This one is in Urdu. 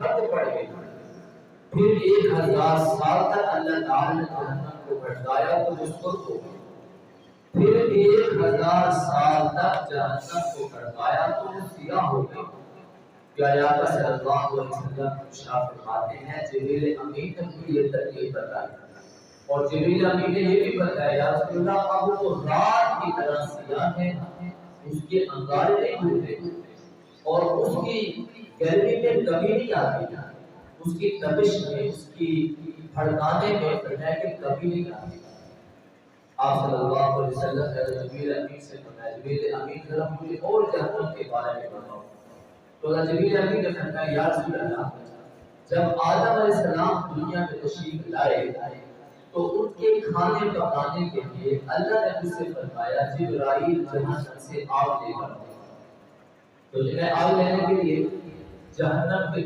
فرد پڑ گئی۔ پھر 1000 سال تک اللہ تعالی نے جہنم کو بھڑکایا تو اس کو پھر 1000 سال تک جہنم کو بھڑکایا تو وہ سیاہ ہو گئی۔ پیارے آقا صلی اللہ علیہ وسلم ارشاد فرماتے ہیں جبریل امین نے مجھے یہ ترتیب بتائی اور جبریل امین نے یہ بھی بتایا یا رسول اللہ اب وہ رات کی طرح سیاہ ہے، اس کے انگارے نہیں ہوتے اور اس کی گرمی میں کمی نہیں آتی، اس کی تپش میں، اس کی بھڑکانے میں فرمایا کہ کمی نہیں آتی۔ آپ صلی اللہ علیہ وسلم نے جبریل امین سے فرمایا جبریل امین ذرا مجھے اور جہنم کے بارے میں بتاؤ۔ تو جبریل امین نے فرمایا یا رسول اللہ جب آدم علیہ السلام دنیا میں تشریف لائے تو ان کے کھانے پکانے کے لیے اللہ نے مجھ سے فرمایا جبرائیل جہنم سے آگ لے کر، تو جنہیں آگ لینے کے لیے جہنم کے